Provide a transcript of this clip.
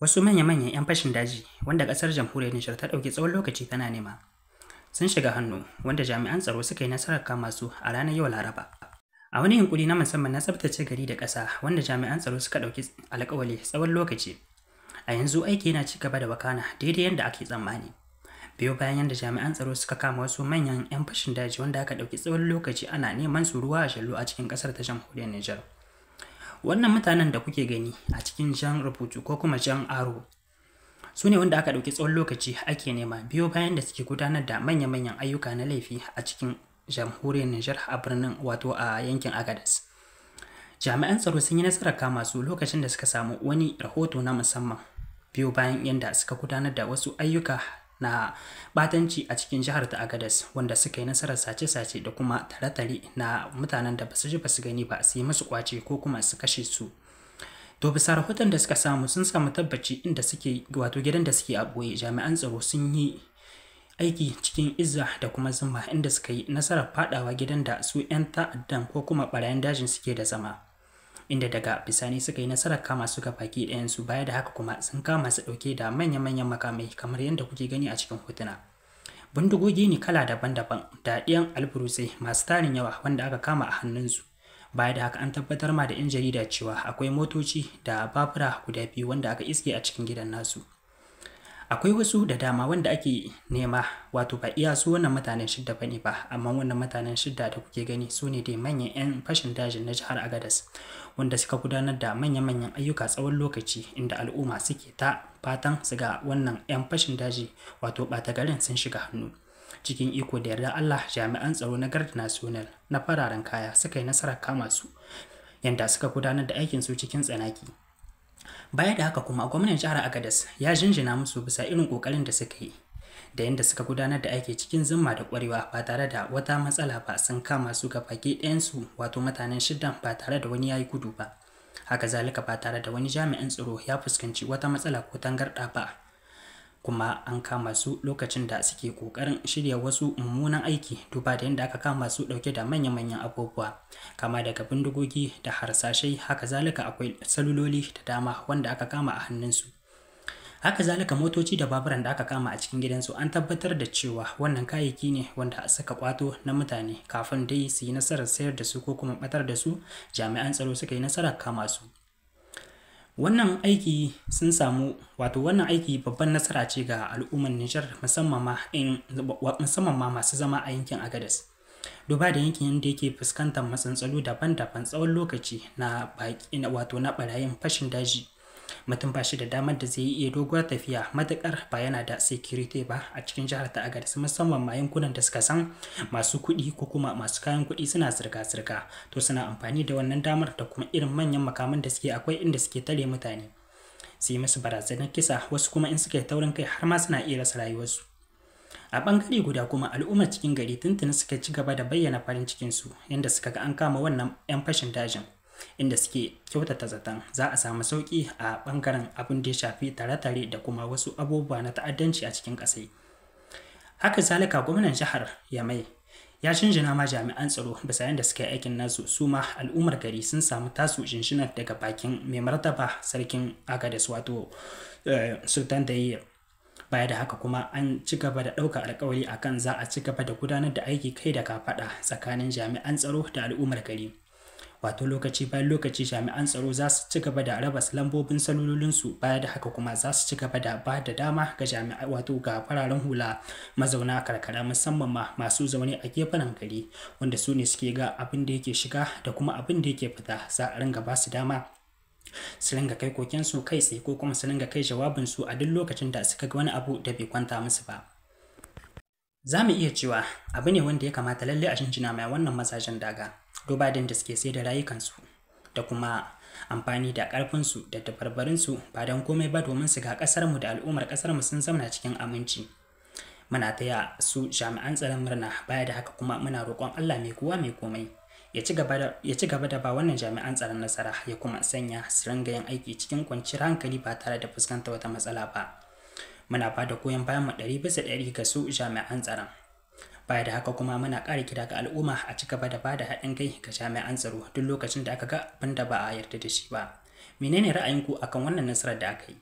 Wasu manya-manyan 'yan fashin daji wanda ƙasar jamhuriyar Nijar ta ɗauki tsawon lokaci tana nema sun shiga hannu wanda jami'an tsaro suka yi nasarar kama su a ranar yau Laraba. A wani yunkuri na musamman na tsabtace gari da ƙasa wanda jami'an tsaro suka ɗauki alƙawari tsawon lokaci. A yanzu aiki yana ci gaba da wakana daidai yadda ake tsammani. Biyo bayan yadda jami'an tsaro suka kama wasu manyan 'yan fashin daji wanda aka ɗauki tsawon lokaci ana neman su ruwa a jallo a cikin ƙasar ta jamhuriyar Nijar. Wannan mutanen da kuke gani a cikin jan rubutu ko kuma jan aro su ne wanda aka ɗauki tsawon lokaci ake nema biyo bayan da suke gudanar da manya-manyan ayyuka na laifi a cikin jamhuriyar Nijar a birnin wato a yankin Agadez. Jami'an tsaro sun yi nasarar kama su lokacin da suka samu wani rahoto na musamman biyo bayan yadda suka gudanar da wasu ayyuka na batanci a cikin jihar ta Agadez wanda suka yi nasarar sace-sace da kuma tare-tare na mutanen da basu ji basu gani ba su yi musu kwace ko kuma su kashe su. To bisa rahoton da suka samu sun samu tabbaci inda suke wato gidan da suke a boye jami'an tsaro sun yi aiki cikin izza da kuma zuma inda suka yi nasarar fadawa gidan da su 'yan ta'addan ko kuma barayin dajin suke da zama. Inda daga bisani suka yi nasarar kama su ga baki ɗayansu baya da haka kuma sun kama su ɗauke da manya-manyan makamai kamar yadda kuke gani a cikin hotuna. Bindigogi ne kala daban-daban da ɗiyan alburusai masu tarin yawa wanda aka kama a hannunsu. Baya da haka an tabbatar ma da 'yan jarida cewa akwai motoci da babura guda biyu wanda aka iske a cikin gidan nasu. Akwai wasu da dama wanda ake nema wato ba iya su wannan mutanen shidda bane ba amma wannan mutanen shidda da kuke gani su ne dai manyan 'yan fashin dajin na jihar Agadez wanda suka gudanar da manya-manyan ayyuka tsawon lokaci inda al'umma suke ta fatan su ga wannan 'yan fashin daji wato ɓata garin sun shiga hannu. Cikin iko da yarda Allah jami'an tsaro na Garda National na fararen kaya suka yi nasarar kama su yanda suka gudanar da aikin su cikin tsanaki. Baya da haka kuma gwamnan jihar Agadez ya jinjina musu bisa irin kokarin da suka yi da yadda suka gudanar da aiki cikin zimma da kwarewa ba tare da wata matsala ba sun kama su ga baki ɗayansu wato mutanen shidan ba tare da wani yayi gudu ba. Haka zalika ba tare da wani jami'in tsaro ya fuskanci wata matsala ko tangarɗa ba. Kuma an kama su lokacin da suke kokarin shirya wasu mummunan aiki duba da yadda aka kama su dauke da manya-manyan abubuwa kama daga bindigogi da harsashai. Haka zalika akwai saluloli da dama wanda aka kama a hannunsu. Haka zalika motoci da baburan da aka kama a cikin gidansu an tabbatar da cewa wannan kayayyaki ne wanda suka kwato na mutane kafin dai su yi nasarar sayar da su ko kuma batar da su jami'an tsaro suka yi nasarar kama su. Wannan aiki sun samu wato wannan aiki babban nasara ce ga al'ummar Nijar musamman ma masu zama a yankin Agadez. Duba da yankin yadda yake fuskantar matsaloli daban-daban tsawon lokaci na baki wato na barayin fashin daji. Mutum ba shi da damar da zai iya doguwar tafiya matukar ba yana da security ba a cikin jihar ta Agadez musamman ma yankunan da suka san masu kuɗi ko kuma masu kayan kuɗi suna zirga-zirga to suna amfani da wannan damar da kuma irin manyan makaman da suke akwai inda suke tare mutane su yi musu barazanar kisa wasu kuma in suka yi taurin kai har ma suna iya rasa rayuwarsu. A bangare guda kuma al'ummar cikin gari tuntuni suka ci gaba da bayyana farin cikinsu yadda suka ga an kama wannan 'yan fashin dajin inda suke kyautata zaton za a samu sauki a bangaren abin da ya shafi tare-tare da kuma wasu abubuwa na ta'addanci a cikin ƙasai. Haka zalika gwamnan jihar Yamai ya shinjina ma jami'an tsaro bisa yadda suka yi aikin nasu su ma al'ummar gari sun samu tasu shinshinar daga bakin mai martaba sarkin Agadez wato Sultan Dayyar. Baya da haka kuma an ci gaba da ɗaukar alkawari akan za a ci gaba da gudanar da aiki kai da kafaɗa tsakanin jami'an tsaro da al'ummar gari. Wato lokaci bayan lokaci jami'an tsaro za su ci gaba da raba lambobin salulolinsu baya da haka kuma za su ci gaba da ba da dama ga jami'ai wato ga fararen hula mazauna karkara musamman ma masu zaune a gefen gari wanda su ne suke ga abin da yake shiga da kuma abin da yake fita za a ringa ba su dama su ringa kai kokensu kai tsaye ko kuma su ringa kai jawabinsu a duk lokacin da suka ga wani abu da bai kwanta musu ba. Za mu iya cewa abu ne wanda ya kamata lalle a jinjina mai wannan mazajen daga duba da suke sai da rayukansu da kuma amfani da ƙarfinsu da dabarbarinsu ba don komai ba domin su ga ƙasarmu da al'ummar ƙasarmu sun zauna cikin aminci. Muna taya su jami'an tsaron murna baya da haka kuma muna roƙon Allah mai kowa mai komai ya ci gaba da ba wannan jami'an tsaron nasara ya kuma sanya su ringa yin aiki cikin kwanciyar hankali ba tare da fuskantar wata matsala ba. Muna ba da goyon bayan mu 100% ga su jami'an tsaron. Baya da haka kuma muna ƙara kira ga al'umma a ci gaba da bada haɗin kai ga jami'an tsaro duk lokacin da aka ga abin da ba a yarda da shi ba. Menene ra'ayinku akan wannan nasarar da aka yi?